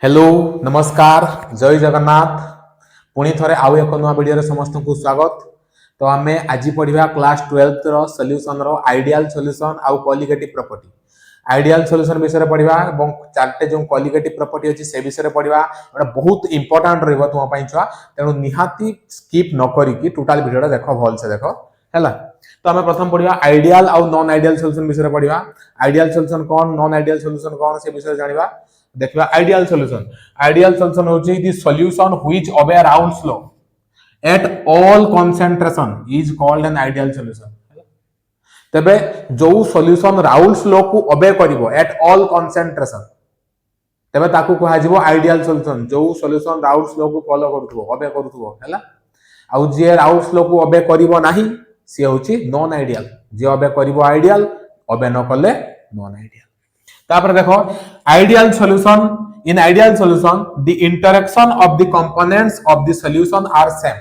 Hello नमस्कार जय जगन्नाथ पुणी थे आउ एक नुआ वीडियो समस्त को स्वागत। तो आम आज पढ़ा क्लास 12 रो सॉल्यूशन रो आइडियल सॉल्यूशन आउ कॉलिगेटिव प्रॉपर्टी। आइडियल सॉल्यूशन विषय पढ़ा और चार्टे जो कॉलिगेटिव प्रॉपर्टी अच्छी से विषय पढ़ा गोटे बहुत इंपोर्टेंट रही तुम छुआ तेणु निहाती स्किप न करी टोटाल वीडियो देख भल से देख है। तो आम प्रथम पढ़ा आइडियल आउ नॉन आइडियल सॉल्यूशन विषय पढ़ा। आइडियल सॉल्यूशन कौन नॉन आइडियल सॉल्यूशन कौन से विषय जानिबा। देखिबा आइडियल सॉल्यूशन होची the solution which obey Raoult's law at all concentration is called an ideal solution. तबे जो सॉल्यूशन राउल्स लॉ को ओबे करिवो एट ऑल कंसंट्रेशन तबे ताकू कहा जिवो आइडियल सॉल्यूशन। जो सॉल्यूशन राउल्स लॉ को फॉलो करथुवो ओबे करथुवो हैला। आउ जे राउल्स लॉ को ओबे करिवो नाही से होची नॉन आइडियल। जे ओबे करिवो आइडियल ओबे न करले नॉन आइडियल। तापर देखो ideal solution in ideal solution the interaction of the components of the solution are same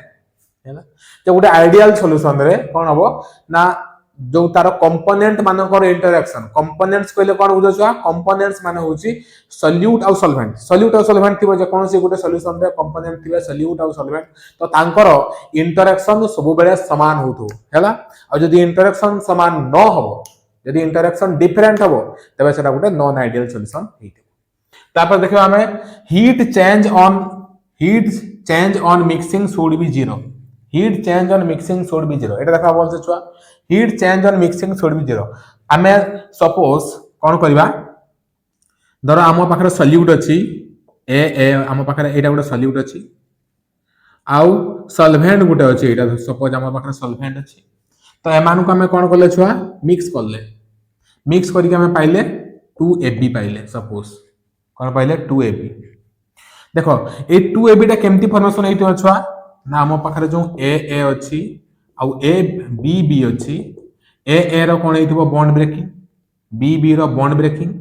हैला। तो गोटे आइडियल सॉल्यूशन रे कोन हबो ना जो तार कंपोनेंट मानकर इंटरेक्शन कंपोनेंट्स कहले कोन बुझछवा कंपोनेंट्स माने होची सॉल्यूट और सॉल्वेंट थिबो जे कोनसी गोटे सॉल्यूशन रे कंपोनेंट थिबे सॉल्यूट और सॉल्वेंट तो तांकर इंटरेक्शन सब बेले समान होथो हैला। और जदी इंटरेक्शन समान न होबो यदि इंटरेक्शन डिफरेंट हबो तबे सेटा गोटे नॉन आइडियल सॉल्यूशन हेइते। तापर देखिबा हमें heat change on mixing should B zero. Heat change on mixing should B zero एटा देखा बोल से छुआ heat change on mixing should B zero. हमें सपोज कोन करबा धर आम पाखरे सॉल्यूट अछि ए आम पाखरे एटा गोटे सॉल्यूट अछि आउ सॉल्वेंट गोटे अछि एटा सपोज आम पाखरे सॉल्वेंट अछि तो एमानु को हमें कोन करले छुआ मिक्स करले मिक्स करके हमें पाइले 2AB पाइले सपोज कोन पाइले 2AB। देखो ए 2AB टा केमती फॉर्मेशन हेइतो छुआ ना हम पाखरे जो ए अछि आउ B अछि ए रो कोन हेइतो बॉन्ड ब्रेकिंग B रो बॉन्ड ब्रेकिंग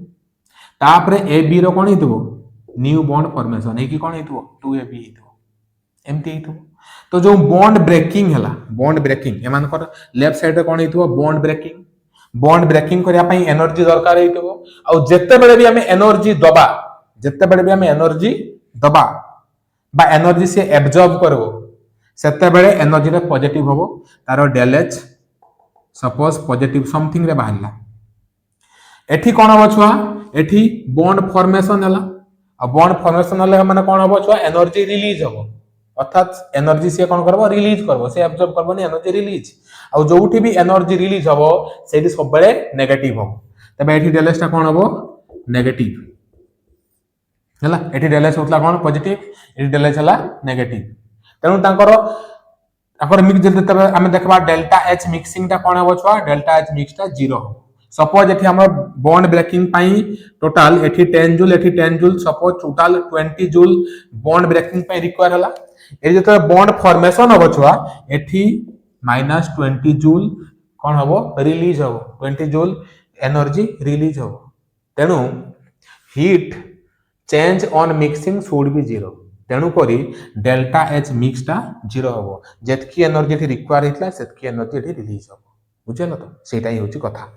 तापरे AB रो कोन हेइतो न्यू बॉन्ड फॉर्मेशन हे कि कोन हेइतो 2AB हेइतो एमती हेइतो। तो जो बॉन्ड ब्रेकिंग हैला बॉन्ड ब्रेकिंग एमानकर लेफ्ट साइड रे कोन हेइतो बॉन्ड ब्रेकिंग करिया पई एनर्जी दरकार हेइतो। आ जत्ते बेले भी हमें एनर्जी दबा बा एनर्जी से एब्जॉर्ब करबो सेते बेले एनर्जी रे पॉजिटिव होबो तारो del H suppose positive something रे बाहरला एठी कोन होबो छुआ एठी बॉन्ड फॉर्मेशन हैला। आ बॉन्ड फॉर्मेशन हले माने कोन होबो छुआ एनर्जी रिलीज होबो अर्थात एनर्जी से कोन करबो रिलीज करबो से एब्जॉर्ब करबो नि एनर्जी रिलीज आ जोठी भी एनर्जी रिलीज होबो सेठी सब बेले नेगेटिव होबो तबे एठी डेल एच ता कोन होबो नेगेटिव हैला। एठी डेल एच होतला कोन पॉजिटिव एठी डेल एच हला नेगेटिव तेनु ताकर मिक्स जल्दी तबे हम देखबा डेल्टा एच मिक्सिंग ता कोन होबो छुआ डेल्टा एच मिक्स ता 0 हो। सपोज एठी हमर बॉन्ड ब्रेकिंग पाई टोटल एठी 10 joule suppose total 20 joule bond breaking पाई रिक्वायर हला। ए जते बॉन्ड फॉर्मेशन होबो छुआ एठी -20 जूल कोन होबो रिलीज होबो 20 जूल एनर्जी रिलीज होबो तेनु heat change on mixing should be 0 तेनु करी डेल्टा एच मिक्स ता 0 होबो जेतकी एनर्जी एठी रिक्वायर हितला सेतकी एनर्जी एठी रिलीज होबो बुझलो तो सेटा ही होची कथा।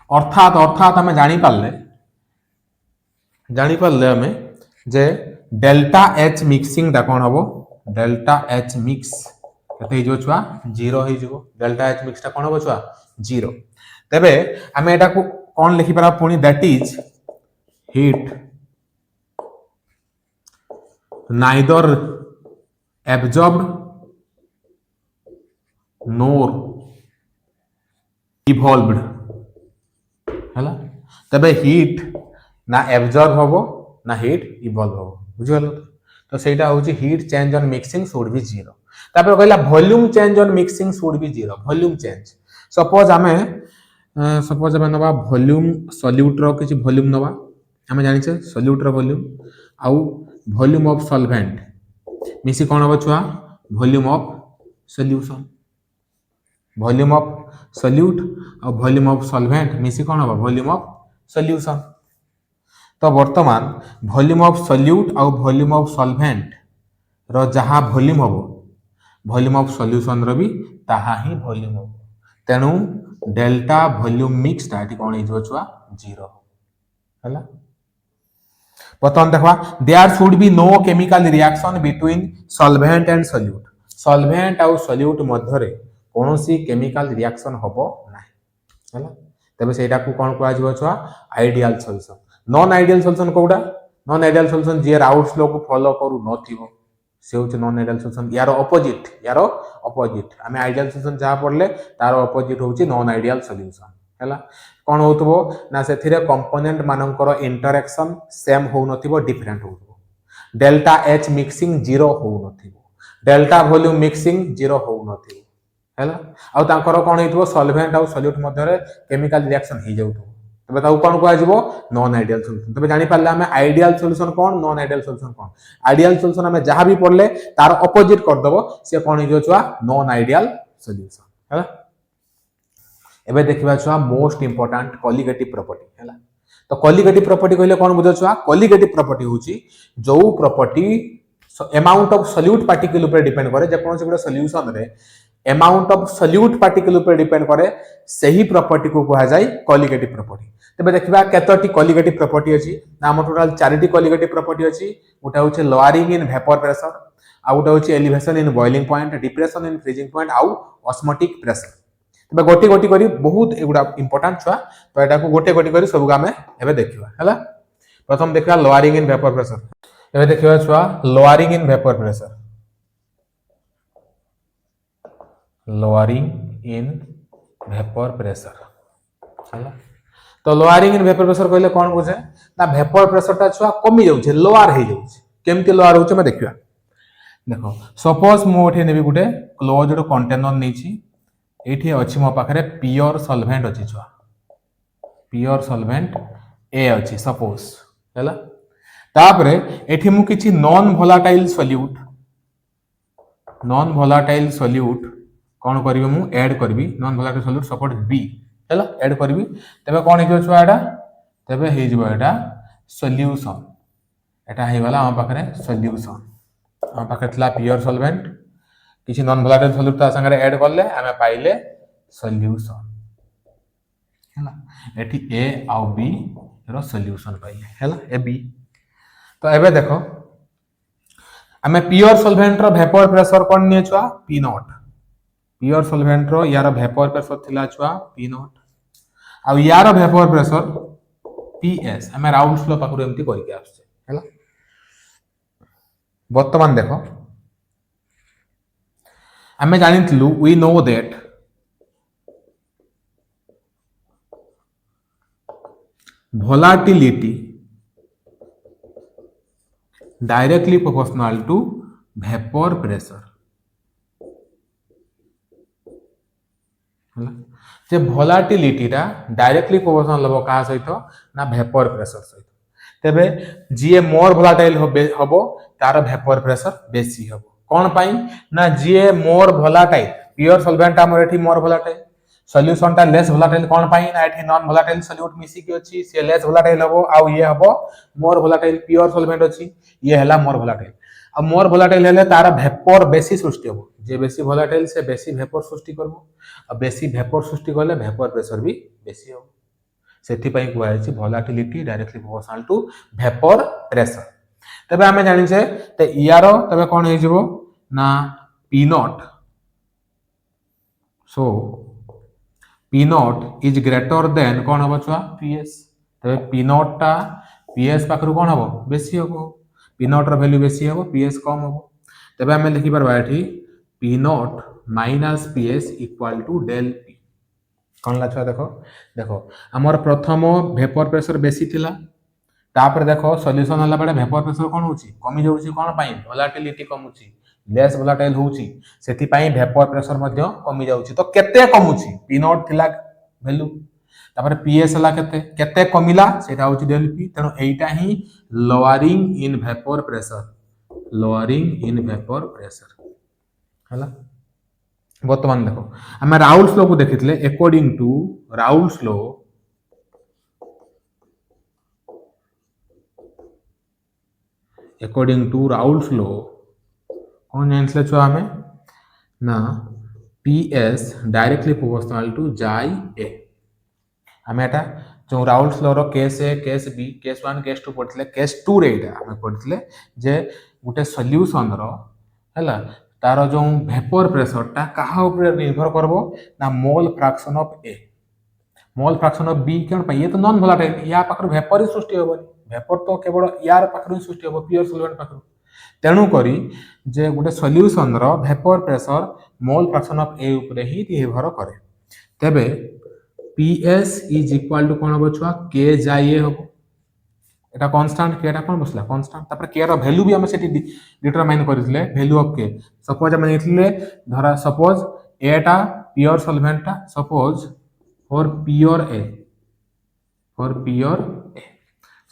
अर्थात हमें जानी पारले हमें जे डेल्टा एच मिक्सिंग दा कोन होबो डेल्टा एच मिक्स कते जो छुआ 0 हे जो डेल्टा एच मिक्स ता कोन होबो छुआ 0 तबे हमें एटा को कोन लिखि पारा पुनी that is heat neither absorbed NOR evolved हैला। तबे हीट ना एब्जॉर्ब होबो ना हीट इवॉल्व होबो बुझलो तो सेटा होची heat change on mixing should be 0। तापर कहला volume change on mixing should be 0 volume change suppose हमें नवा वॉल्यूम सॉल्यूट रो किछि वॉल्यूम नवा हमें जानि छे सॉल्यूट रो वॉल्यूम आउ वॉल्यूम ऑफ सॉल्वेंट मिसी कोन होबो छुआ volume of solution volume of solute और वॉल्यूम ऑफ सॉल्वेंट मिसी कोन होबो वॉल्यूम ऑफ सॉल्यूशन। तो वर्तमान वॉल्यूम ऑफ सॉल्यूट और वॉल्यूम ऑफ सॉल्वेंट रो जहा वॉल्यूम होबो वॉल्यूम ऑफ सॉल्यूशन रो भी ताहा ही वॉल्यूम होबो तेणु डेल्टा वॉल्यूम मिक्स टा एटी कोन हो छुआ 0 हला। प्रथम देखा there should be no chemical reaction between solvent and solute solvent आउ सॉल्यूट मध्य कौन सी केमिकल रिएक्शन हबो नाही हला। तबे सेटा को कोन कहआ जिवो छुआ ideal solution. Non ideal solution कोडा नॉन आइडियल सॉल्यूशन जे राउट्स लो को फॉलो करू नथिबो से होचे नॉन आइडियल सॉल्यूशन। यार अपोजिट आमे आइडियल सॉल्यूशन जहा पड़ले तार अपोजिट होची नॉन आइडियल सॉल्यूशन हला। कोन होतबो ना सेथिरे कंपोनेंट मानकर इंटरेक्शन सेम हो नथिबो डिफरेंट होतबो। डेल्टा एच मिक्सिंग 0 हो नथिबो डेल्टा वॉल्यूम मिक्सिंग 0 हो नथिबो हला। आ तांकर कोन हेतबो सॉल्वेंट आ सॉल्यूट मध्यरे केमिकल रिएक्शन ही जाउतो तबे ताऊ कोन कहआ जिवो नॉन आइडियल सॉल्यूशन। तबे जानि पारले हमें आइडियल सॉल्यूशन कोन नॉन आइडियल सॉल्यूशन कोन। आइडियल सॉल्यूशन हमें जहां भी पढ़ले तार अपोजिट कर दबो से कोन हो छुआ नॉन आइडियल सॉल्यूशन हला। एबे देखिबा छुआ मोस्ट इंपोर्टेंट कॉलिगेटिव प्रॉपर्टी हला। तो कॉलिगेटिव प्रॉपर्टी कहले कोन बुझो छुआ कॉलिगेटिव प्रॉपर्टी होची जो property amount of solute particle ऊपर डिपेंड करे जे कोन से गुडा सॉल्यूशन रे अमाउंट ऑफ सॉल्यूट पार्टिकल ऊपर डिपेंड करे सही प्रॉपर्टी को कहा जाय कॉलिगेटिव प्रॉपर्टी। तबे देखिबा केतोटी कॉलिगेटिव प्रॉपर्टी अछि ना हम टोटल 4टी कॉलिगेटिव प्रॉपर्टी अछि। उटा होचे लोअरिंग इन वेपर प्रेशर आ उटा होचे elevation in boiling point depression in freezing point आउ ऑस्मोटिक प्रेशर। तबे गोटी गोटी करी बहुत एगुडा इंपोर्टेंट छुआ तो एटा को गोटे गोटी करी सब गामे एबे देखिबा हला। प्रथम देखिबा लोअरिंग इन वेपर प्रेशर एबे देखिबा छुआ lowering in vapour pressure lowering in vapour pressure हला। तो लोअरिंग इन वेपर प्रेशर कहले कोन बुझे ना वेपर प्रेशर ता छुआ कमी जाउछे लोअर हे जाउछे केमति लोअर होचे मैं देखिबा। देखो सपोज मो एठी नेबी गुटे क्लोज्ड कंटेनर नेछि एठी अछि मो पाखरे प्योर सॉल्वेंट अछि छुआ प्योर सॉल्वेंट ए अछि सपोज हला। तापरे एठी मु किछि नॉन वोलेटाइल सॉल्यूट कोन करबी मु ऐड करबी non volatile solute suppose B हला ऐड करबी तबे कोन हे छुआ एटा तबे हे जिवो एटा सॉल्यूशन एटा हे वाला हम पाखरे सॉल्यूशन हम पाखरे थला प्योर सॉल्वेंट किछि नॉन वोलेटाइल सॉल्यूट ता संगे ऐड करले हमें पाइले सॉल्यूशन हला। एठी ए आउ बी रो सॉल्यूशन पाइले हला ए बी। तो एबे देखो हमें प्योर सॉल्वेंट रो वेपर प्रेशर कोन ने छुआ पी नॉट प्योर सॉल्वेंट रो यार वेपर प्रेशर थिला छुआ पी नॉट आ यार वेपर प्रेशर पीएस हमें राउंड फ्लो पाखरु एमती करि के आछे हला। वर्तमान देखो हमें जानितलु we know that volatility directly proportional to vapor pressure हला। जे volatility टा डायरेक्टली प्रोपोर्शनल हबो का सहित ना वेपर प्रेशर सहित तबे जे मोर वोलेटाइल हबो तार वेपर प्रेशर बेसी हबो कोन पाई ना जे मोर वोलेटाइल प्योर सॉल्वेंट हमर एठी मोर वोलेटाइल सॉल्यूशन टा लेस वोलेटाइल कोन पाई ना एठी नॉन वोलेटाइल सॉल्यूट मिसी के अछि से लेस वोलेटाइल हबो आ ये हबो मोर वोलेटाइल प्योर सॉल्वेंट अछि ये हला मोर वोलेटाइल आ मोर वोलेटाइल हेले तार वेपर बेसी सृष्टि हबो जे बेसी वोलेटाइल से बेसी वेपर सृष्टि करबो आ बेसी वेपर सृष्टि करले वेपर प्रेशर भी बेसी हबो सेठी पई कुआ अछि volatility directly proportional to vapour pressure. तबे हमें जानि छे ते यारो तबे कोन हे जबो ना P naught so P naught is greater than कोन हबो छुआ पीएस तबे पी नॉट टा पीएस पाखरु कोन हबो बेसी हबो पी नॉट रो वैल्यू बेसी हबो पीएस कम हबो तबे हमें लिखि परबा एठी P naught minus PS equal to del P कोन ला छुआ देखो देखो हमर प्रथम वेपर प्रेशर बेसी थिला तापर देखो सॉल्यूशन हला बडे वेपर प्रेशर कोन होची कमी जाउची कोन पाई वोलेटिलिटी कमुची लेस वोलेटाइल होची सेति पाई वेपर प्रेशर मध्ये कमी जाउची तो केते कमुची पी नॉट थिला वैल्यू तापर पीएस हला केते केते कमिला सेटा होची डेल पी तनो एटा ही लोअरिंग इन वेपर प्रेशर हला। वर्तमान देखो हमें राउल्स लॉ को देखितले अकॉर्डिंग टू राउल्स लॉ कौन जानले छुआ हमें ना PS डायरेक्टली प्रोपोर्शनल टू जाई ए आम एटा जो राउल्स लॉ रो case A case B case 1 case 2 पढ़िले केस 2 रे एटा हम पढ़िले जे गुटे सॉल्यूशन रो हला तार जो वेपर प्रेशर ता कहा ऊपर निर्भर करबो ना mole fraction of A mole fraction of B कौन ये तो नॉन वोलाटाइल या पाखर वेपर ही सृष्टि होबनी वेपर तो केवल यार पाखर ही सृष्टि होबो प्योर सॉल्वेंट पाखर तेणु करी जे गोटे सॉल्यूशन रो vapour pressure mole fraction of A ऊपर ही निर्भर करे तबे PS इज इक्वल टू कोन होबो छुआ k जाई ए होबो एटा कांस्टेंट के एटा कोन बसला कांस्टेंट तापर k रो वैल्यू भी हम सेठी डिटरमाइन करथिले वैल्यू ऑफ k सपोज हम लिखले धरा सपोज ए टा प्योर सॉल्वेंट टा suppose for pure A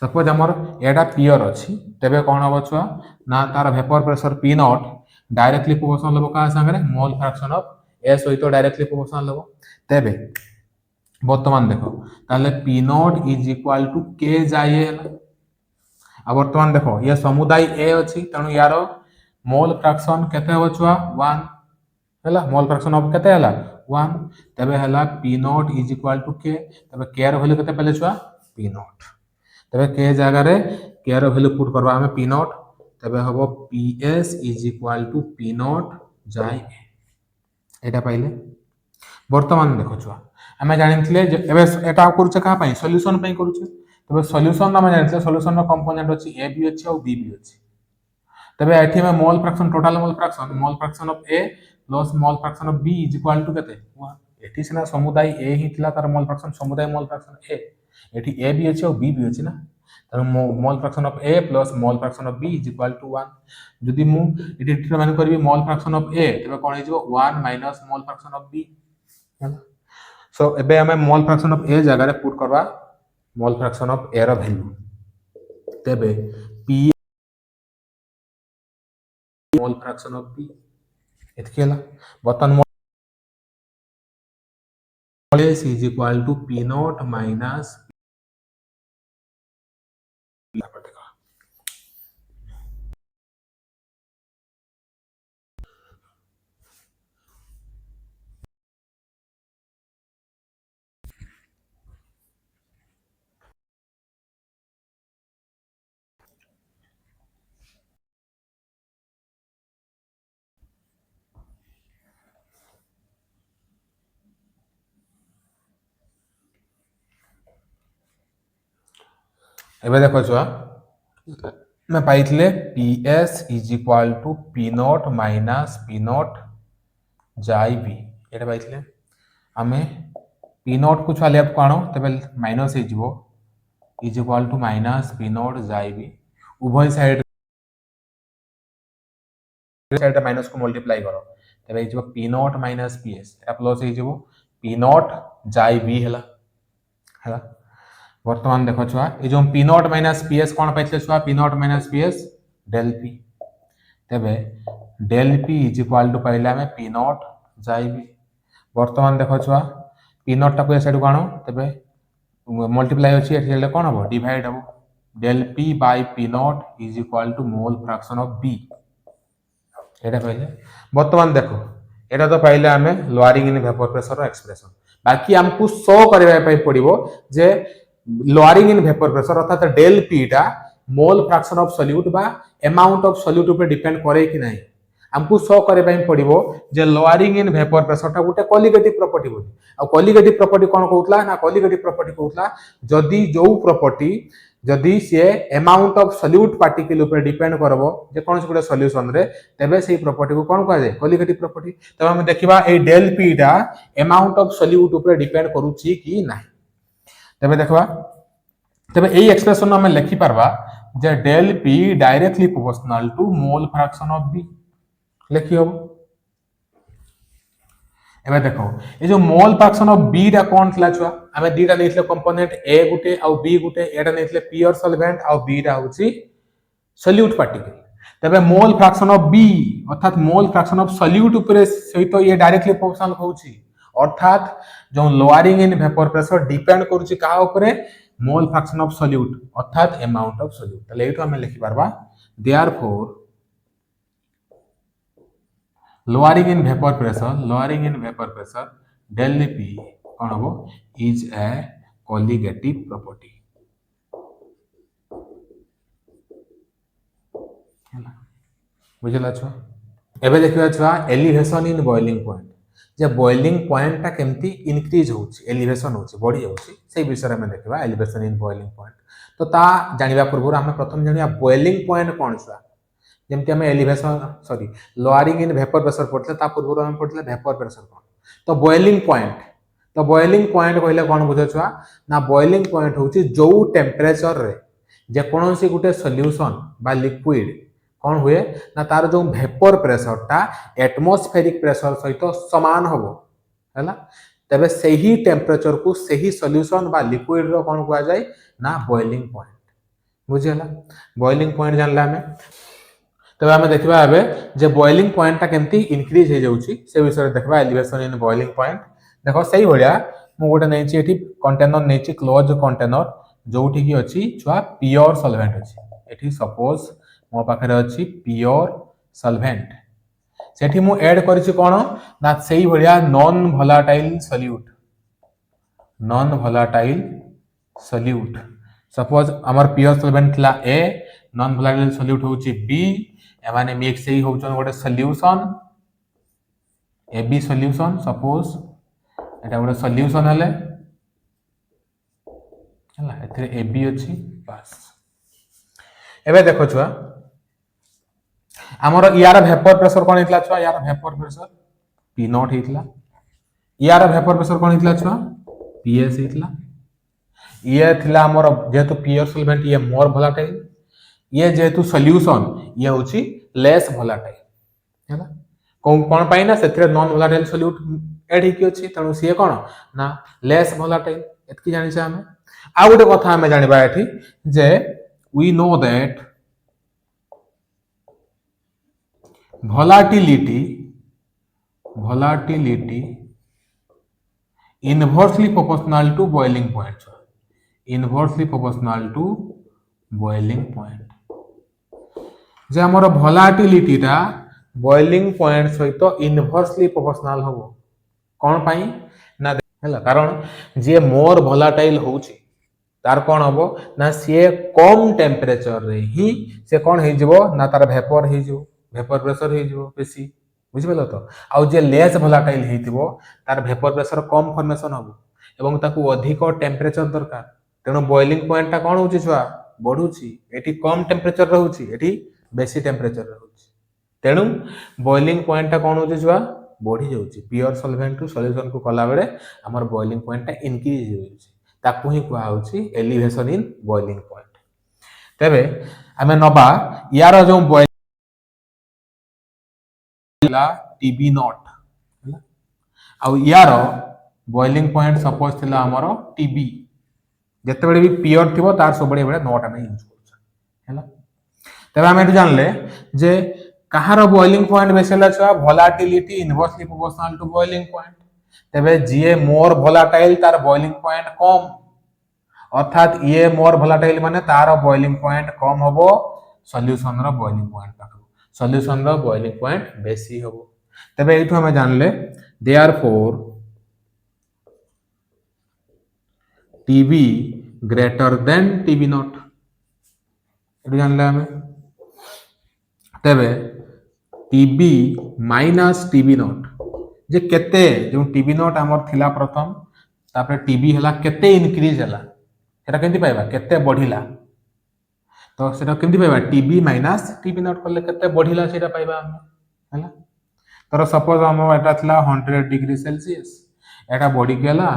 suppose हमर एटा प्योर अछि तबे कोन होबो छुआ ना तार vapour pressure P not directly proportional होबो का संगे मोल फ्रैक्शन ऑफ ए सहित डायरेक्टली प्रोपोर्शनल होबो तबे वर्तमान देखो ताले P naught is equal to k जाई ए अब वर्तमान देखो ये समुदाय ए अछि तनु यारो मोल फ्रैक्शन केते हो छुआ 1 हला मोल फ्रैक्शन ऑफ केते हला 1 तबे हला P naught is equal to k तबे k रो वैल्यू केते पहले छुआ P नॉट तबे k जगह रे k रो वैल्यू पुट करबा हमें P नॉट तबे हबो PS is equal to P naught जाई ए एटा पाइले वर्तमान देखो छुआ हमें जानिथिले जे एबे एटा करूचे का पई सॉल्यूशन पई करूचे तबे सॉल्यूशन ना जानिथिले सॉल्यूशन रो कंपोनेंट अछि ए बी अछि और बी भी अछि तबे एठी में mole fraction total mole fraction of A plus mole fraction of B is equal to केते 1 एठी सिना समुदाय ए ही थिला तार मोल फ्रैक्शन समुदाय मोल फ्रैक्शन ए एठी ए भी अछि और बी भी अछि ना तर mole fraction of A plus mole fraction of B is equal to 1 जदि मु एठी डिटरमाइन करबी मोल फ्रैक्शन ऑफ ए तबे कोन हिजबो 1 minus mole fraction of B so एबे हमें मोल फ्रैक्शन ऑफ ए जगह रे पुट करबा मोल फ्रैक्शन ऑफ ए रो वैल्यू तबे p mole fraction of b एतकेला बतन mole s is equal to p naught minus एबे देखो छुआ मैं पाइथिले PS is equal to P naught minus P naught जाई b एटा पाइथिले हमें P नॉट को छुआ लेफ्ट को आनो तबे माइनस हे जिवो is equal to minus P naught जाई b उभय साइड माइनस को मल्टीप्लाई करो तबे हिजबो P नॉट माइनस PS एटा प्लस हे जिवो P नॉट जाई b हला वर्तमान देखो छुआ ए जो P नॉट माइनस PS कोन पाइछले छुआ P naught minus PS del P तबे del P is equal to पहला में P नॉट जाई b वर्तमान देखो छुआ P नॉट टा को साइड को आनो तबे मल्टीप्लाई अछि एठी ले कोन हो डिवाइड हो del P by P naught is equal to mole fraction of B एटा पहले वर्तमान देखो एटा तो पहले हमें lowering in vapour pressure expression बाकी हमको शो करबा पई पड़िबो जे लोअरिंग इन वेपर प्रेशर अर्थात डेल पी टा मोल फ्रैक्शन ऑफ सॉल्यूट बा अमाउंट ऑफ सॉल्यूट ऊपर डिपेंड करे कि नहीं हमको शो करे पई पड़िबो जे लोअरिंग इन वेपर प्रेशर टा गुटे क्वालिटेटिव प्रॉपर्टी बोली आ क्वालिटेटिव प्रॉपर्टी कोन कहउतला ना क्वालिटेटिव प्रॉपर्टी कहउतला जदी जो प्रॉपर्टी जदी से अमाउंट ऑफ सॉल्यूट पार्टिकल ऊपर डिपेंड करबो जे कोन गुटे सॉल्यूशन रे तबे सेही प्रॉपर्टी को कोन कहै क्वालिटेटिव प्रॉपर्टी तब हम देखिबा ए डेल पी टा अमाउंट ऑफ सॉल्यूट ऊपर डिपेंड करूची कि नहीं तबे देखबा तबे एई एक्सप्रेशन में लिखि परबा जे del P directly proportional to mole fraction of B लिखि हो एबे देखो ए जो मोल फ्रैक्शन ऑफ बी टा कोन थला छुआ हमें दीटा नेथले कंपोनेंट ए गुटे और बी गुटे एटा नेथले प्योर सॉल्वेंट और बी टा होची सॉल्यूट पार्टिकल तबे मोल फ्रैक्शन ऑफ बी अर्थात मोल फ्रैक्शन ऑफ सॉल्यूट ऊपर सहित ये डायरेक्टली प्रोपोर्शनल होची अर्थात जो lowering in vapour pressure depend करूची का ऊपर मोल फ्रैक्शन ऑफ सॉल्यूट अर्थात अमाउंट ऑफ सॉल्यूट तले एटो हमें लिखि परबा therefore lowering in vapour pressure del P कौन हम इज ए कॉलिगेटिव प्रॉपर्टी बुझला छुआ एबे देखिबा छुआ elevation in boiling point J boiling point टा केमती इंक्रीज होउची एलिवेशन होउची बढ़ी जाउची से विषय में देखिबा एलिवेशन इन बॉइलिंग पॉइंट तो ता जानिबा पूर्व हम प्रथम जानिबा बॉइलिंग पॉइंट कौन छुआ जेमती हम elevation sorry lowering in vapour pressure पढ़ते ता पूर्व हम पढ़ते वेपर प्रेशर कौन तो बॉइलिंग पॉइंट कहले कौन बुझ छुआ ना बॉइलिंग पॉइंट होउची जो टेम्परेचर रे जे कोनोसी गुटे सॉल्यूशन बा लिक्विड कौन हुए ना तार जो वेपर प्रेशर टा एटमॉस्फेरिक प्रेशर सहित समान होबो हैला तबे सही टेम्परेचर को सही सॉल्यूशन बा लिक्विड रो कौन कुआ जाय ना बॉइलिंग पॉइंट बुझिला बॉइलिंग पॉइंट जानला हमें तबे हमें देखबा एबे जे बॉइलिंग पॉइंट टा केमती इंक्रीज हे जाउची से विषय देखबा एलिवेशन इन बॉइलिंग पॉइंट देखो सही भलिया मु गोटे नैची एठी कंटेनर नैची क्लोज कंटेनर जोठी की अछि छुआ प्योर सॉल्वेंट अछि एठी सपोज मो पाखरे अछि प्योर सॉल्वेंट सेठी मु ऐड करिछि कोन ना सेही भलिया नॉन भोलाटाइल सॉल्यूट सपोज हमर प्योर सॉल्वेंट ला ए नॉन भोलाटाइल सॉल्यूट होछि बी एमाने मिक्स हेई होछन गोटे solution A B solution suppose एटा गोटे सॉल्यूशन हले हला एथरे ए बी अछि बस एबे देखो छुआ आमर यार वेपर प्रेशर कौन हितला छुआ यार वेपर प्रेशर पी नॉट हितला यार वेपर प्रेशर कौन हितला छुआ पीएस हितला ये थिला हमर जेतु प्योर सॉल्वेंट ये मोर वोलेटाइल ये जेतु सॉल्यूशन ये होची लेस वोलेटाइल हैला कोन पाई ना सेथरे नॉन वोलेटाइल सॉल्यूट एड ही अछि तणु से कोन ना लेस वोलेटाइल एतकी जानि छै हमें आ गोटे कथा हमें जानिबा एठी जे we know that volatility inversely proportional to boiling point जे हमर volatility टा boiling point सहित इनवर्सली प्रोपोर्शनल होबो कोन पाई ना हैला कारण जे मोर वोलेटाइल होउची तार कोन होबो ना से कम टेम्परेचर रे ही से कोन हे जबो ना तार वेपर हे जबो वेपर प्रेशर हे जबो बेसी बुझिबलो तो आ जे लेस वोलेटाइल हेतिबो तार वेपर प्रेशर कम फॉर्मेशन होबो एवं ताकू अधिक टेम्परेचर दरकार तेनो बॉइलिंग पॉइंट टा कोन होउची छुआ बढ़ुची एठी कम टेम्परेचर रहउची एठी बेसी टेम्परेचर रहउची तेनु बॉइलिंग पॉइंट टा कोन होउची छुआ बढ़ी जाउची प्योर सॉल्वेंट टू सॉल्यूशन को कला बेले हमर बॉइलिंग पॉइंट टा इंक्रीज होउची ताकू ही कुआ होउची एलिवेशन इन बॉइलिंग पॉइंट तबे हमें नबा यार जो टीबी नॉट आ यार बॉइलिंग पॉइंट सपोज थिला हमर टीबी जते बडे भी प्योर थिबो तार सब बडे नॉट हमें यूज करछ हैला तबे हम एठी जानले जे कहार बॉइलिंग पॉइंट बेसेला छा volatility inversely proportional to boiling point तबे जे मोर वोलेटाइल तार बॉइलिंग पॉइंट कम अर्थात ये मोर वोलेटाइल माने तार बॉइलिंग पॉइंट कम होबो सॉल्यूशन रो बॉइलिंग पॉइंट पाखो सॉल्यूशन रो बॉइलिंग पॉइंट बेसी होबो तबे एठो हम जानले therefore TB greater than TB naught एठो जानले हम तबे TB माइनस TB नॉट जे केते जो TB नॉट हमर थिला प्रथम तापर TB हला केते इंक्रीज हला सेटा केंति पाइबा केते बढ़िला तो सेटा केंति पाइबा TB माइनस TB नॉट करले केते बढ़िला सेटा पाइबा हम हला तर सपोज हम एटा थिला 100 डिग्री सेल्सियस एटा बढ़ी गेला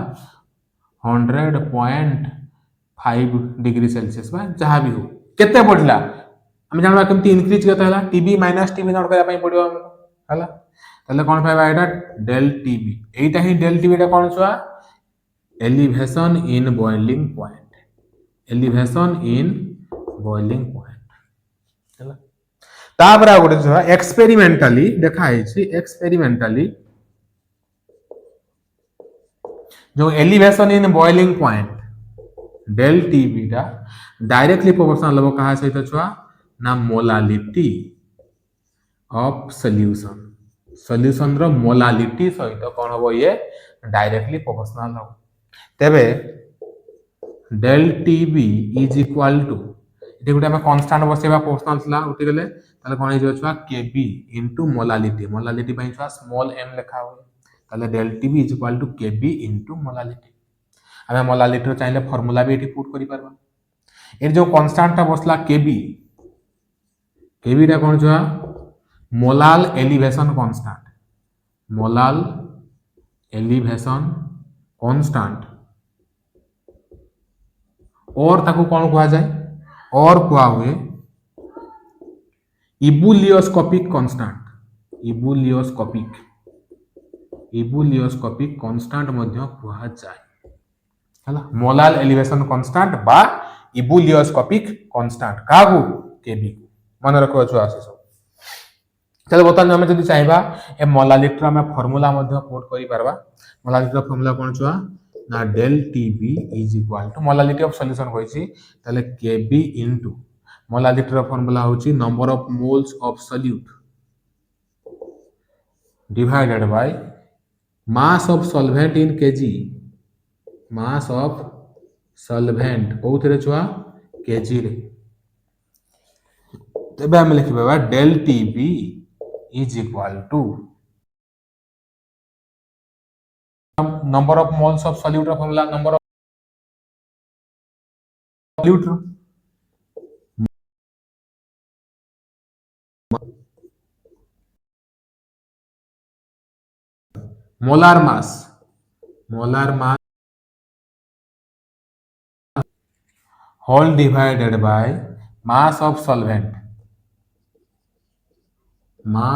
100.5 डिग्री सेल्सियस बा जहां भी हो केते बढ़िला हम जानबा केमती इंक्रीज केते हला TB माइनस TB नॉट करा पई पड़ियो हम हला तले कोन पाइबा एटा डेल TB एटा ही डेल TB टा कोन छुआ एलिवेशन इन बॉइलिंग पॉइंट हला तापर गोटे छुआ एक्सपेरिमेंटली देखा है एक्सपेरिमेंटली जो elevation in boiling point del TB टा डायरेक्टली प्रोपोर्शनल हो कहा सहित छुआ ना मोलालिटी ऑफ सॉल्यूशन सॉल्यूशन रो मोलालिटी सहित कौन हम ये डायरेक्टली प्रोपोर्शनल हम तेबे del T B is equal to ये गोटे आम कन्स्टाट बसेबा प्रोपोर्शनल था उठी गले कौन हो छुआ K B into molality molality छुआ स्मॉल एम लिखा हुए del T B is equal to K B into molality आम मोलालिटी चाहिए फर्मूला भी ये पुट कर ये जो कन्स्टाटा बसला केबी टा कौन छुआ molal elevation constant molal elevation constant और ताको कौन कहा जाए और कहा हुए इबुलियोस्कोपिक कांस्टेंट इबुलियोस्कोपिक कांस्टेंट मध्य कहा जाए हला मोलाल एलिवेशन कांस्टेंट बा इबुलियोस्कोपिक कांस्टेंट काहू केबी को मन रखो छुआ से सब चलो बर्तमान आम जब चाहिए ए मोलालिटी आम फर्मूला पुट कर मोलालिटी फर्मूला कौन छुआ ना del T B is equal to molality of solution कही K B into molality formula होची number of moles of solute divided by mass of solvent in kg mass of solvent कौन छुआ kg रे तेबे हम लिखिबा del T B is equal to number of moles of solute formula number of solute molar mass whole divided by mass of solvent कौन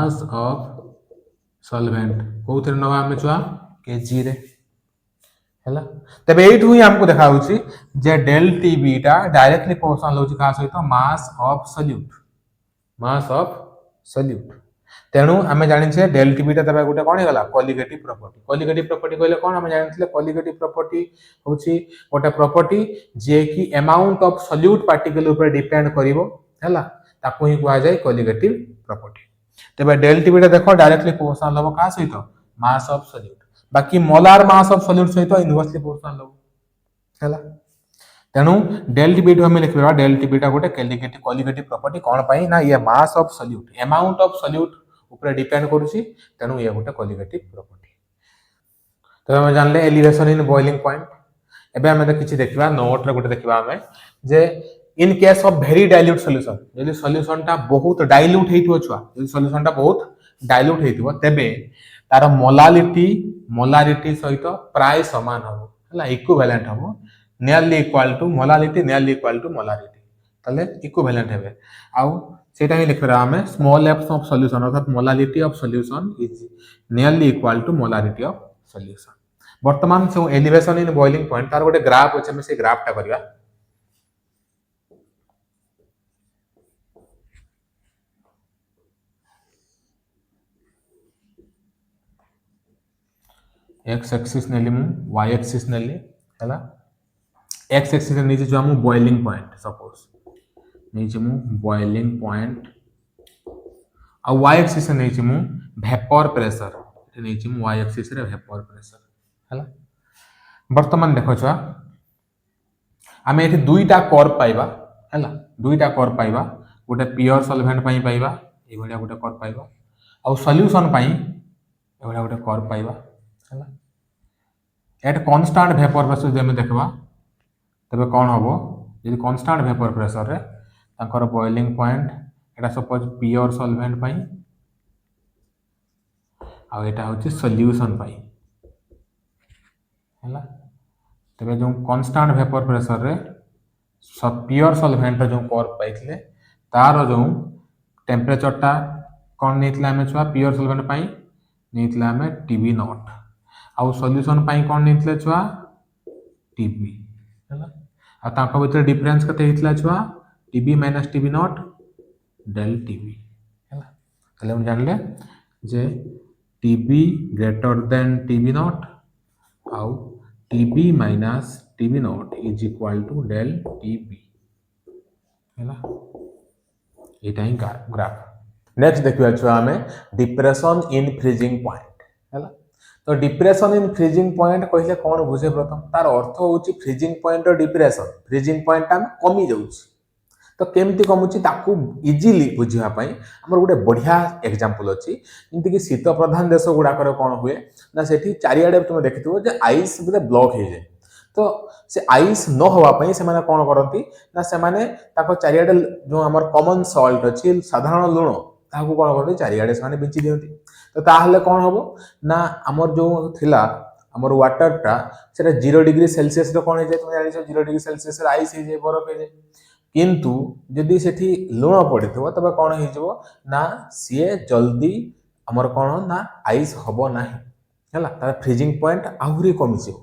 नवा आम छुआ केजी रे हैला तबे एठू ही हमको देखा होची जे डेल टी बी टा डायरेक्टली प्रोपोर्शनल होची का सहित मास ऑफ सॉल्यूट तेणु आम जानी डेल टी बी टा तबे गोटे कौन होगा कॉलिगेटिव प्रॉपर्टी कहले कौन आम जानी कॉलिगेटिव प्रॉपर्टी होची गोटे प्रॉपर्टी जे कि अमाउंट ऑफ सॉल्यूट पार्टिकल ऊपर डिपेंड करिवो हैला ताको ही कहा जाए कॉलिगेटिव प्रॉपर्टी तबे डेल टी बी टा देखो डायरेक्टली प्रोपोर्शनल हो का सहित मास ऑफ सॉल्यूट बाकी मोलार मास ऑफ सॉल्यूट सहित इनवर्सली प्रोपोर्शनल हो हैला तेणु डेल टी बी टू हमें लिखबा डेल टी बी टा गोटे कॉलिगेटिव प्रॉपर्टी कौन पाई ना ये मास of solute amount of solute ऊपर डिपेंड करूची तेणु ये गोटे कॉलिगेटिव प्रॉपर्टी तो हम जानले एलिवेशन इन बॉइलिंग पॉइंट एबे हम किछि देखबा नोट रे गोटे देखबा हमें जे in case of very dilute solution यदि सॉल्यूशन टा बहुत डाइल्यूट हेतिबो छुआ यदि सॉल्यूशन टा बहुत डाइल्यूट हेतिबो तेबे तार मोलारिटी सहित प्राय समान हो हला इक्विवेलेंट हो nearly equal to molality nearly equal to molarity ताले इक्विवेलेंट हेबे आउ सेटा ही लिखबा हमें स्मॉल एफ ऑफ सॉल्यूशन अर्थात molality of solution is nearly equal to molarity of solution वर्तमान से एलिवेशन इन बॉइलिंग पॉइंट तार गोटे ग्राफ अछि हम से ग्राफ टा करबा एक्स एक्सिस नेली मु वाई एक्सिस नेली हैला एक्स एक्सिस ने नीचे जो हम बॉइलिंग पॉइंट सपोज नीचे मु बॉइलिंग पॉइंट आ वाई एक्सिस ने नीचे मु वेपर प्रेशर नीचे मु वाई एक्सिस रे वेपर प्रेशर हैला वर्तमान देखो छुआ आमे एठी दुईटा कर्व पाइबा हैला दुईटा कर्व पाइबा गोटे प्योर सॉल्वेंट पई पाइबा ए भलिया गोटे कर्व पाइबा आ सॉल्यूशन पई ए भलिया गोटे कर्व पाइबा हैला एट कांस्टेंट वेपर प्रेशर जे हम देखबा तबे कौन हम यदि कांस्टेंट वेपर प्रेशर रे तांकर बॉइलिंग पॉइंट एटा सपोज प्योर सॉल्वेंट पई आ एटा होची सॉल्यूशन पई हैला तबे जो कांस्टेंट वेपर प्रेशर रे प्योर सॉल्वेंट जो कर्व पाइथिले तार जो टेम्परेचर टा कौन नेतला हमें छुआ प्योर सॉल्वेंट पई नेतला हमें टीबी नॉट आउ सॉल्यूशन पई कौन नेतले छुआ टीबी हैला आ ताको भीतर डिफरेंस कते हितला छुआ TB minus TB naught del TB हैला तले हम जानले जे TB greater than TB naught आउ TB minus TB naught is equal to del TB हैला एटा ही ग्राफ नेक्स्ट देखिए छुआ आम डिप्रेशन इन फ्रीजिंग पॉइंट है। तो डिप्रेशन इन फ्रीजिंग पॉइंट कहले कौन बुझे प्रथम तार अर्थ हूँ freezing point depression freezing point आम कमी जाऊँ तो केमती कमुची ताकू इजिली बुझापी आम गोटे बढ़िया एग्जांपल अच्छी जमीक शीत प्रधान देश गुड़ाक कौन हुए ना से चारिड़े तुम देखिए आईस बोले ब्लॉक हो जाए तो से आईस न होवाई से कौन करती ना से चारिड़े जो आम कमन सल्ट अच्छी साधारण लुण ताकू कौन करते चारिड़े से बिंची दिखती तो ताहले कौन हम ना आमर जो थिला आमर वाटरटा से 0 डिग्री सेल्सियस कौन हो जाए तुम जान 0 डिग्री सेल्सियस आईस हो जाए बरफ हो जाए किंतु जदि सेठी लुण पड़ी तब कौन हो ना सी जल्दी आमर कौन ना आईस हम ना है फ्रीजिंग पॉइंट आहरी कमी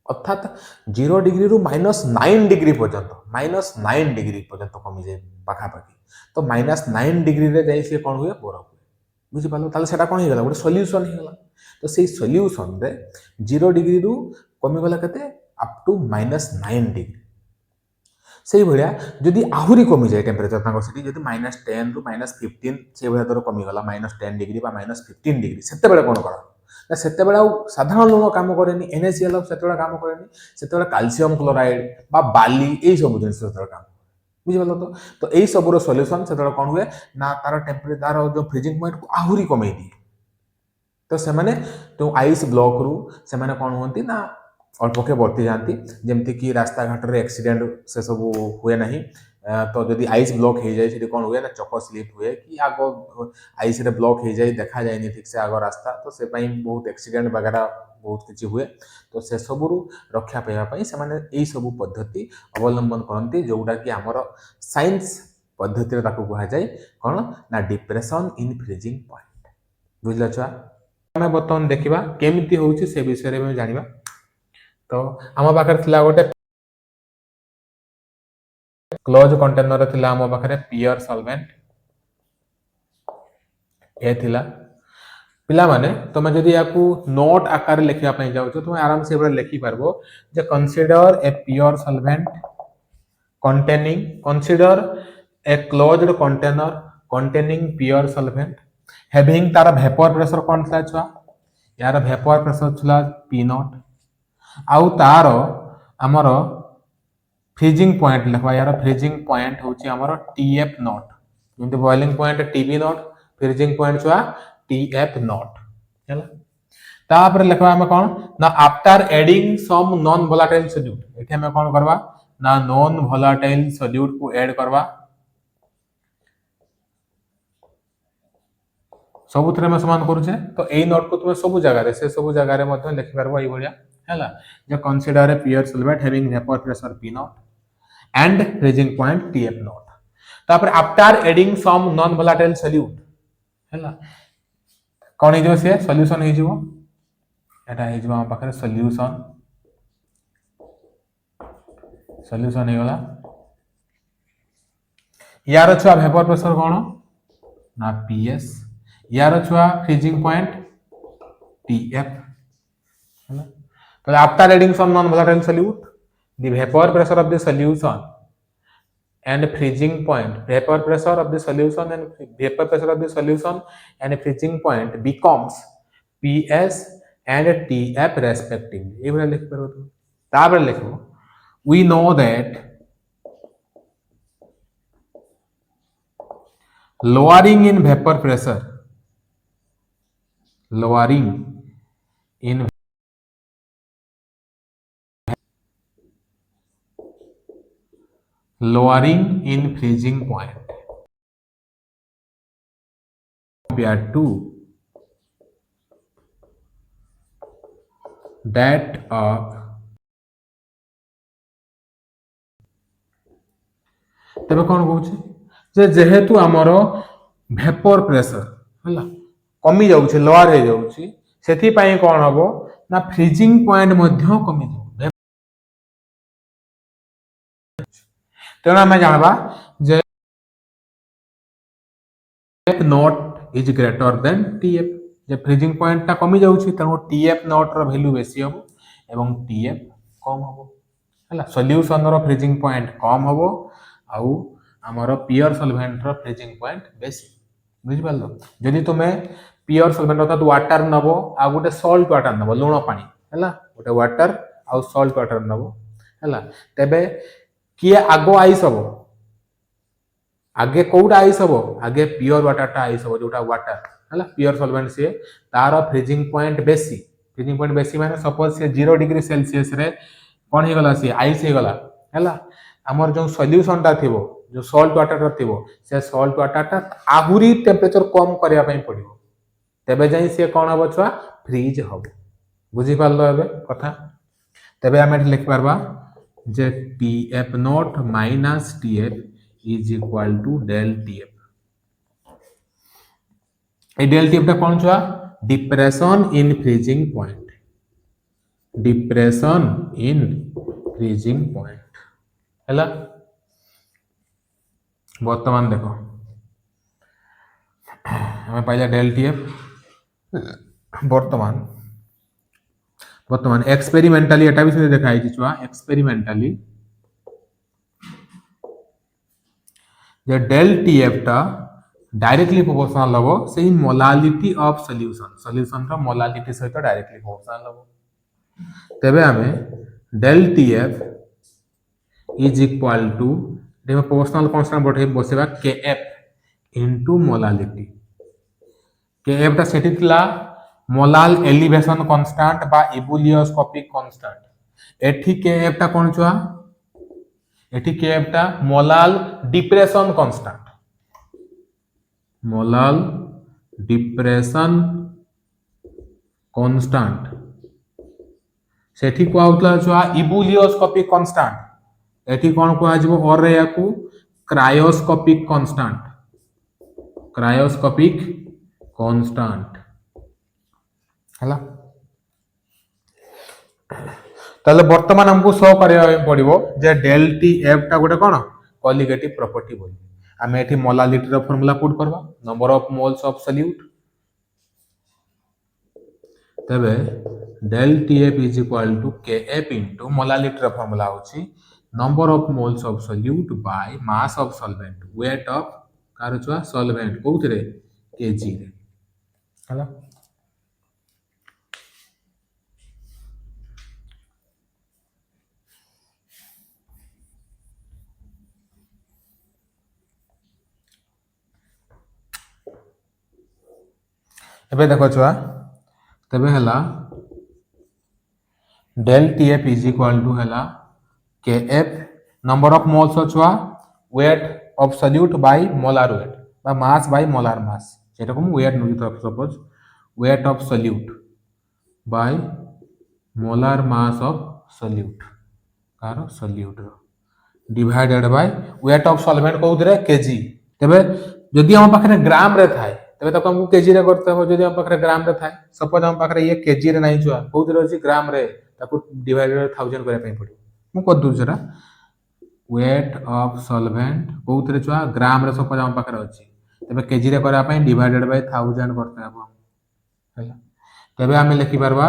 अर्थात 0 डिग्री रु -9 डिग्री पर्यंत -9 डिग्री पर्यंत कमी जाए पाखापाखि तो -9 डिग्री रे जाई से कौन हुए बरफ बुझिपाल ताले सेटा कौन हो गोटे सल्यूशन हो तो से सल्यूशन रे 0 डिग्री रु कमीगला के अप टू -9 डिग्री से भाया जदि आहरी कमी जाए टेम्परेचर से -10 रु -15 से भाया दर कमीगला -10 डिग्री -15 डिग्री से कौन कर ना से साधारण लुण कम कैनि NaCl से कम कैनि से कैल्शियम क्लोराइड बा बाली यही सब जिन कम बुझिपाल तो यही सब सल्यूशन से कौन हुए ना तार टेम्परेचर तार जो फ्रीजिंग पॉइंट को आहरी कमे दिए तो से जो आईस ब्लॉक रु से कौन होती ना अल्पके बर्ती जाती जमती कि रास्ता घाट रे एक्सीडेंट से सब हुए ना तो जदि आईस ब्लॉक हो जाए से कौन हुए ना चक स्लीप हुए कि आग आईस रे ब्लॉक हो जाए देखा जाए ठीक से आग रास्ता तो से बहुत एक्सीडेंट वगैरह बहुत किसी हुए तो से सबू रक्षा पाइबापी से यही सब पद्धति अवलंबन करती जोटा कि आमर साइंस पद्धति कह जाए कौन ना डिप्रेशन इन फ्रीजिंग पॉइंट बुझल छुआ आम बर्तमान देखा केमती हूँ से विषय में जाना तो आम पाखे गोटे क्लोज कंटेनर थिला आम पाखे पियर सॉल्वेंट ए थिला पिला माने तुम जदि या नोट आकार लिखापी जाऊँ तुम आराम से लिखि पार्बो जे consider a pure solvent consider a closed container containing pure solvent having तार वेपर प्रेशर कौन था छुआ यार वेपर प्रेशर छला P0 आउ तार आमर फ्रीजिंग पॉइंट लिखवा यार फ्रीजिंग पॉइंट होची आमर TF0 जंती boiling point TB0 freezing point छुआ TF0 हैला तापर लिखवा हम कौन ना after adding some non volatile solute एठी हम कौन करवा ना नॉन वोलेटाइल सॉल्यूट को ऐड करवा सबुथरे में समान करूचे तो एई नोट को तुम सब जगह से सब जगह रे मध्य लिखि परबो एई भलिया हैला जे consider a pure solvent having vapour pressure P0 and freezing point TF0 तापर after adding some non volatile solute हैला कौन हो से सॉल्यूशन हो जिवो एटा हो जिवो हम पाखरे सॉल्यूशन हो गला यार छुआ वेपर प्रेशर कौन ना PS यार छुआ फ्रीजिंग पॉइंट TF तो after adding some non volatile solute the vapor pressure of the solution and freezing point vapor pressure of the solution and freezing point becomes PS and TF respectively ये लिख पारो तुम तापर लिखो we know that lowering in vapor pressure lowering in freezing point compared to that of तबे कौन कहूँ जेहेतु आमर वेपर प्रेशर है कमी जाऊँ लोअर हो जाऊँ से कौन हम ना फ्रीजिंग पॉइंट कमी जाए तेणु आम जानवा जे naught is greater than TF जे फ्रीजिंग पॉइंट टा कमी जाऊँ तेणु TF0 रो वैल्यू बेसी हम एवं TF कम हम है सॉल्यूशन रो फ्रीजिंग पॉइंट कम हम आउ आमर पियर सॉल्वेंट रो फ्रीजिंग पॉइंट बेसी बुझी पालो जदि तुमे प्योर सॉल्वेंट अर्थात वाटर नबो आ गोटे सॉल्ट वाटर नबो लूण पानी हैला गोटे वाटर आ सॉल्ट वाटर नबो हैला तबे किए आगो आइस हबो आगे कोउटा आइस हबो आगे प्योर वाटर टा आइस हबो जोटा वाटर हैला प्योर सॉल्वेंट से तार फ्रीजिंग पॉइंट बेसी माने सपोज से 0 डिग्री सेल्सियस रे कोन हे गला से आइस हे गला हैला हमर जो सॉल्यूशन टा थिबो जो सॉल्ट वाटर टा थिबो से सॉल्ट वाटर टा आहुरी टेम्परेचर कम करिया पई पड़िबो तबे जाई से कोन हबो छुआ फ्रीज हबो बुझी पालो एबे कथा तबे हम एठी लिख पारबा जे Tf naught minus Tf is equal to del Tf ए del Tf टा कोन छुआ डिप्रेशन इन फ्रीजिंग पॉइंट हैला वर्तमान देखो हमें पाइला del Tf वर्तमान एक्सपेरिमेंटली एटा भी से देखाई छी छुआ एक्सपेरिमेंटली जे del Tf टा डायरेक्टली प्रोपोर्शनल हबो सेही मोलालिटी ऑफ सॉल्यूशन रा मोलालिटी सहित डायरेक्टली प्रोपोर्शनल हबो तबे हमें del Tf is equal to देखो प्रोपोर्शनल कांस्टेंट बठे बसेबा Kf इनटू मोलालिटी Kf टा सेठी थिला मोलाल एलिवेशन कांस्टेंट बा इबुलियोस्कोपिक कांस्टेंट एठी Kf टा कोन छुआ एठी Kf टा मोलाल डिप्रेशन कांस्टेंट सेठी को आउतला छुआ इबुलियोस्कोपिक कांस्टेंट एठी कोन को आजबो और रे याकू क्रायोस्कोपिक कांस्टेंट हला ताले वर्तमान हमको शो करिया पड़िबो जे del Tf टा गोटे कोन कॉलिगेटिव प्रॉपर्टी बोली आमे एठी मोलालिटी रो फार्मूला पुट करबा number of moles of solute तबे del Tf is equal to Kf into molality रो फार्मूला होची number of moles of solute by mass of solvent weight of कारचुआ सॉल्वेंट कोथरे kg रे हला एबे देखो छुआ तबे हला del Tf is equal to हला Kf नंबर ऑफ मोल्स छुआ weight of solute by molar weight बा मास बाय मोलार मास जेटा को वेट नुजी तो suppose weight of solute by molar mass of solute कार solute divided by weight of solvent कोथरे kg तबे जदि हम पाखरे ग्राम रे थाए तबे तक हमको केजी रे करते हो जदि हम पाखरे ग्राम रे थाए सपोज हम पाखरे ये केजी रे नाही छुआ कोथरे अछि ग्राम रे ताको डिवाइडेड 1000 करे पई पड़ी मु कर दु जरा वेट ऑफ सॉल्वेंट कोथरे छुआ ग्राम रे सपोज हम पाखरे अछि तबे केजी रे करा पई डिवाइडेड बाय 1000 करते हो हैला तबे हम लिखि परबा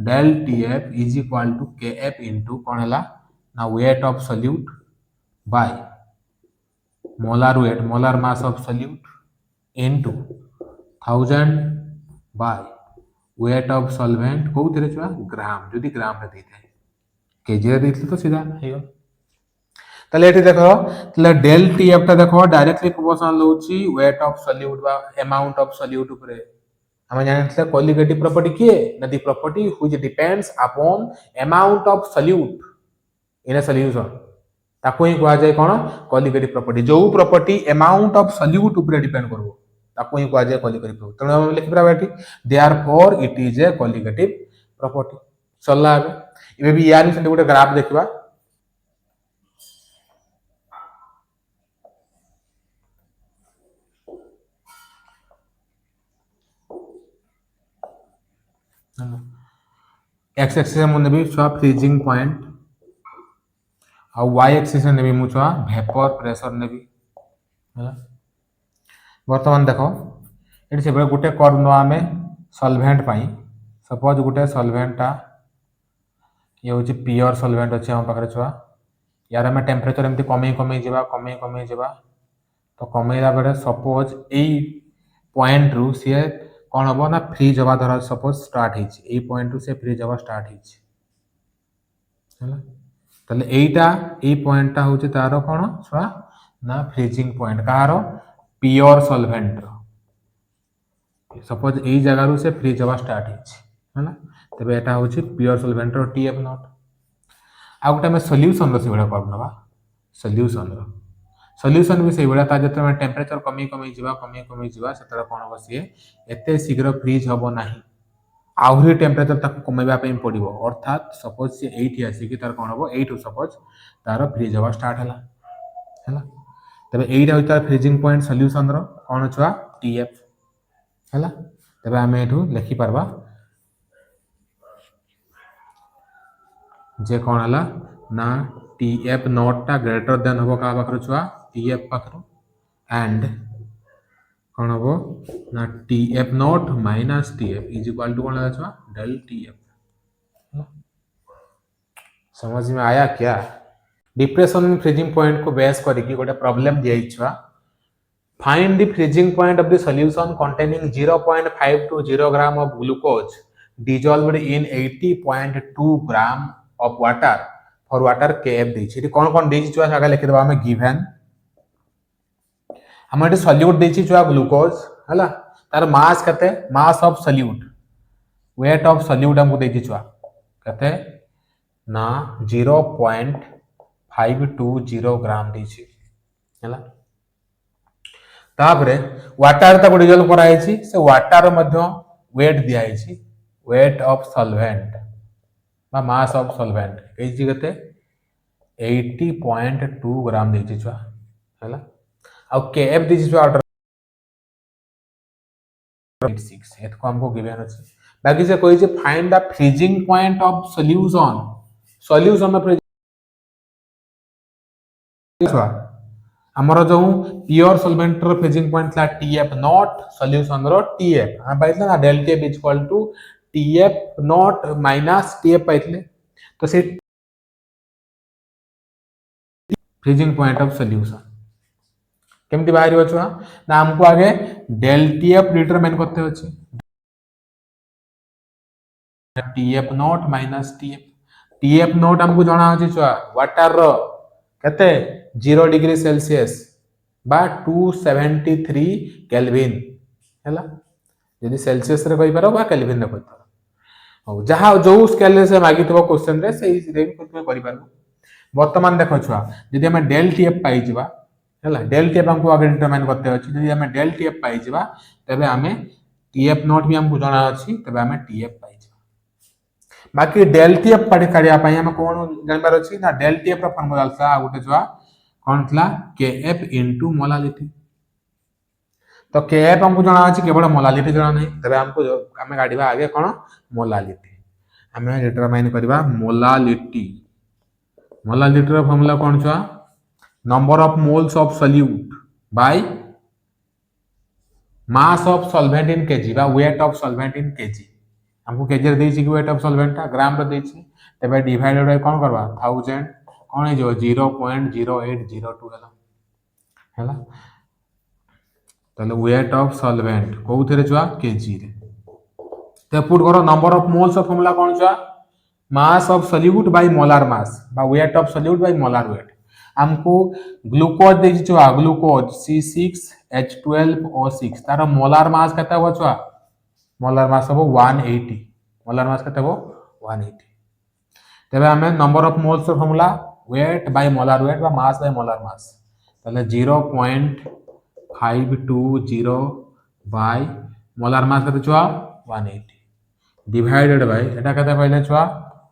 del Tf is equal to Kf into कोन हला ना weight of solute by molar weight molar mass of solute into 1000 by weight of solvent कोथरे छुआ ग्राम जदि ग्राम रे देथे केजी रे देथले तो सीधा हेगो तले एठी देखो तले del Tf ता देखो डायरेक्टली प्रोपोर्शनल होची वेट ऑफ सॉल्यूट बा अमाउंट ऑफ सॉल्यूट ऊपर हम जानथले कॉलिगेटिव प्रॉपर्टी किए न दी property which depends upon amount of solute in a solution ताको ही कहा जाय कोन कॉलिगेटिव प्रॉपर्टी जो प्रॉपर्टी अमाउंट ऑफ सॉल्यूट ऊपर डिपेंड करबो ताको ही कहा जाय कॉलिगेटिव प्रॉपर्टी तने हम लिख परबा एठी therefore it is a colligative property चलला एबे भी यार से गोटे ग्राफ देखबा एक्स एक्सिस में नेबी छुआ फ्रीजिंग पॉइंट आ वाई एक्सिस में नेबी मु छुआ वेपर प्रेशर नेबी हला वर्तमान देखो एठी से गोटे कर्व न आमे सॉल्वेंट पाई सपोज गोटे सॉल्वेंट ता ये होची प्योर सॉल्वेंट अछि हम पाखरे छुआ यार हम टेम्परेचर एमती कमे कमे जेबा तो कमेला बेले सपोज एई पॉइंट रु सी कौन हम ना फ्रीज हवा धर सपोज स्टार्ट हो पॉइंट रु से फ्रीज हवा स्टार्ट है ताले एटा ए पॉइंटटा होचे तार कौन छुआ ना फ्रीजिंग पॉइंट कहार प्योर सॉल्वेंट सपोज ए जगह रू से फ्रीज हवा स्टार्ट है तबे एटा होचे प्योर सॉल्वेंट रो टीएफ नॉट आ गोटे आम सॉल्यूशन रो से बड़ा करनवा सॉल्यूशन भी से बड़ा ता जते में टेंपरेचर कमी कमी जीवा सेतरा कोन हो सी एते शीघ्र फ्रीज हबो नाही आहुरी टेम्परेचर ताको कमेबा पे पड़ो अर्थात सपोज सी एट आसिक तार कौन हम एट सपोज तार फ्रीज हवा स्टार्ट है तबे एटा होता फ्रीजिंग पॉइंट सॉल्यूशन रो कौन छुआ टीएफ है तबे आम एठू लिखि पारबा जे कौन है ना टीएफ नॉट टा ग्रेटर देन हम क्या पाखर छुआ टीएफ पाखर एंड कौन हम ना TF naught minus TF is equal to कौन है छुआ डेल टीएफ समझ में आया क्या डिप्रेशन फ्रीजिंग पॉइंट को बेस करके गोटे प्रॉब्लम दिया छुआ find the freezing point of the solution containing 0.520 gram of glucose dissolved in 80.2 gram of water for water kf देछि कौन कौन देछि छुआ आगे लिखि देबा हमें गिवन हम एटे सॉल्यूट देछि छुआ ग्लूकोज हला तार मास कते मास of solute wait of solute हमको देछि छुआ कते ना 0.520 ग्राम देछि हला तापरे वाटर ताको डिजोल्व कराइछि से वाटर मध्य वेट दिया आइछि वेट ऑफ सॉल्वेंट बा मास ऑफ सॉल्वेंट एजी कते 80.2 ग्राम देछि छुआ हला आ केएफ देछि छुआ 86 एतको हमको गिवन अछि बाकी से कोइ जे find the freezing point of solution में फ्रीजिंग छुआ हमर जो प्योर सॉल्वेंट रो फ्रीजिंग पॉइंट था टीएफ नॉट सॉल्यूशन रो टीएफ हम पाइतले ना del TF is equal to TF naught minus TF पाइतले तो से फ्रीजिंग पॉइंट ऑफ सॉल्यूशन केमती बाहर छुआ ना हमको आगे डेल टीएफ डिटरमाइन करते होछि TF naught minus TF naught हमको जाना होछि छुआ वाटर रो कते 0 डिग्री सेल्सियस बा 273 केल्विन हैला यदि सेल्सियस रे कहि पारो बा केल्विन रे कहि पारो हो जहा जो स्केल रे से मागी तो क्वेश्चन रे से रे भी करि पारो वर्तमान देखो छुआ यदि हम डेल टीएफ पाई जिबा हैला डेल टीएफ हमको आगे डिटरमाइन करते अछि यदि हम डेल टीएफ पाई जिबा तबे हमें टीएफ नॉट भी हमको जाना अछि तबे हमें टीएफ पाई जिबा बाकी डेल टीएफ पढ़ी करिया पई हम कोन जानबार अछि ना डेल टीएफ रो फार्मूला था आ गुटे छुआ कौन थला केएफ इनटू मोलालिटी तो केएफ हमको जाना अछि केवल मोलालिटी जाना नहीं तबे हमको हमें गाड़ीबा आगे कोन मोलालिटी हमें डिटरमाइन करबा मोलालिटी रो फार्मूला कौन छुआ number of moles of solute by mass of solvent in kg बा weight of solvent in kg हमको केजी रे देछि कि वेट ऑफ सॉल्वेंट ता ग्राम रे देछि तबे डिवाइडेड बाय कोन करबा 1000 कौन है जो 0.0802 है ताले वेट ऑफ सॉल्वेंट कोउथरे छुआ केजी रे ते पुट करो number of moles of formula कौन छुआ mass of solute by molar mass बा weight of solute by molar weight हमको ग्लूकोज देछि छुआ ग्लूकोज C6H12O6 तार मोलार मास कते हो छुआ मोलार मास हो 180 मोलार मास कते हो 180 तबे हमें number of moles of formula weight by molar weight बा मास बाय मोलार मास ताले 0.520 बाय मोलार मास कते छुआ 180 डिवाइडेड बाय एटा कते पहिले छुआ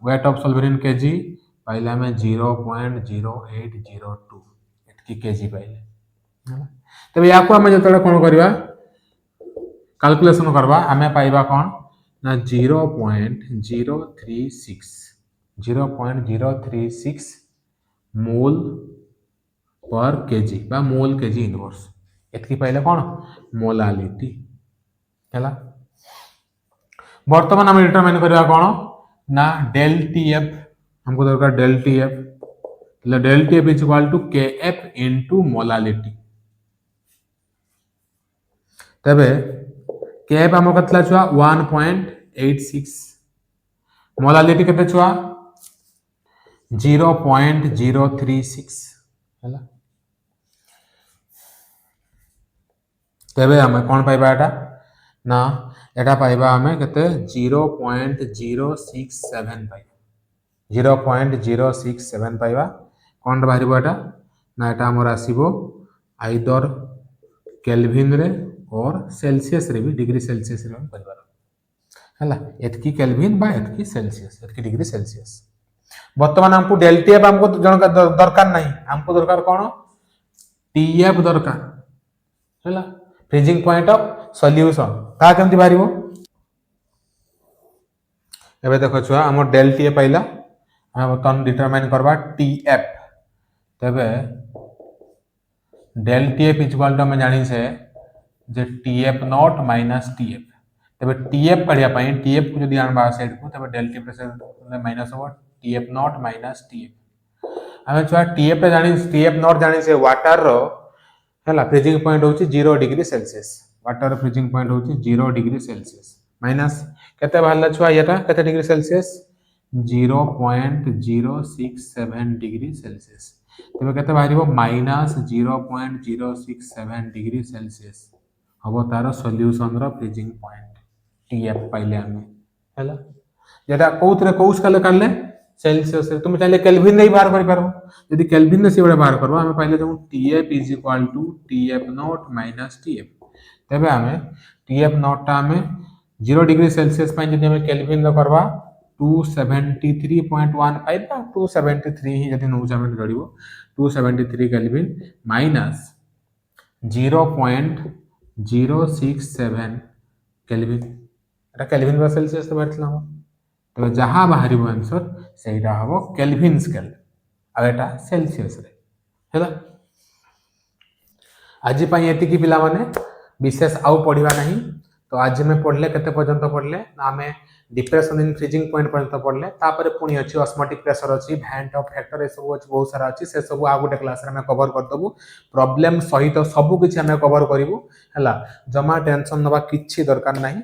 weight of solvent in KG पहिले हमें 0.0802 एतकी केजी पहिले तबे याको हमें जतले कोन करबा कैलकुलेशन करबा हमें पाइबा कोन ना 0.036 मोल पर केजी बा मोल केजी इनवर्स एतकी पहिले कोन मोलालिटी हैला वर्तमान हम डिटरमाइन करबा कोन ना डेल टीएफ हमको दरकार del TF is equal to KF into molality तेबे केएफ आम केतला छुआ 1.86 मोलालिटी केते छुआ 0.036 हैला तेबे आम कौन पाइबा एटा ना एटा पाइबा आम केते 0.067 पाइबा 0.067 पाइबा कौन बाहर एटा ना एटा हमर आसीबो आइदर केल्विन रे और सेल्सियस रे भी डिग्री सेल्सियस रे परिवार हैला एतकी केल्विन बा एतकी सेल्सियस एतकी डिग्री सेल्सियस वर्तमान हमको डेल्टा एफ हमको जन का दरकार नहीं हमको दरकार कौन टीएफ दरकार हैला फ्रीजिंग पॉइंट ऑफ सॉल्यूशन ता केमति बारिबो एबे देखो छुआ हमर डेल टी पाइला हम वर्तमान डिटरमाइन करबा टीएफ तबे डेल टीएफ इक्वल टू हम जानि से जे टीएफ नॉट माइनस टीएफ तबे टीएफ पढ़िया पाई टीएफ को जदी आनबा साइड को तबे डेल टी प्रेशर माइनस हो टीएफ नॉट माइनस टीएफ हम छुआ टीएफ जानि टीएफ नॉट जानि से वाटर रो हैला फ्रीजिंग पॉइंट होची 0 degree Celsius water freezing point होची 0 डिग्री सेल्सियस माइनस केते बाहरला छुआ एटा केते डिग्री सेल्सियस 0.067 डिग्री सेल्सियस तबे केते बाहरिबो माइनस 0.067 डिग्री सेल्सियस हबो तार सॉल्यूशन रो फ्रीजिंग पॉइंट टीएफ पाइले हमें हैला जेटा कोउतरे को स्केल करले सेल्सियस रे तुम चाहे केल्विन नहीं बाहर कर पारो यदि केल्विन से बड़े बाहर करबो हमें पहले जो TF is equal to TF naught minus TF तबे हमें टीएफ नॉट टा हमें 0 डिग्री सेल्सियस पाई जदी हमें केल्विन रो करबा 273.15 ना 273 ही जदी नो हमें गड़िबो 273 केल्विन माइनस 0.067 केल्विन एटा केल्विन व सेल्सियस तो बैठला हो तो जहाँ बाहर आंसर से हम केल्विन स्केल आटा सेल्सियस रे हैला आज ये पिला माने विशेष आउ पढ़ा नहीं तो आज में पढ़ले केते पर्यंत पढ़ले आम डिप्रेशन इन फ्रीजिंग पॉइंट पर्यंत पढ़ले तापर पुणी अच्छी ऑस्मोटिक प्रेशर अच्छी भैंट ऑफ फैक्टर ये सब अच्छी बहुत सारा अच्छी से सब आ गोटे क्लास रे हमें कवर करदेबू प्रॉब्लम सहित सब किछि हमें कवर करिवु हैला जमा टेंशन नबा किछि दरकार नहीं।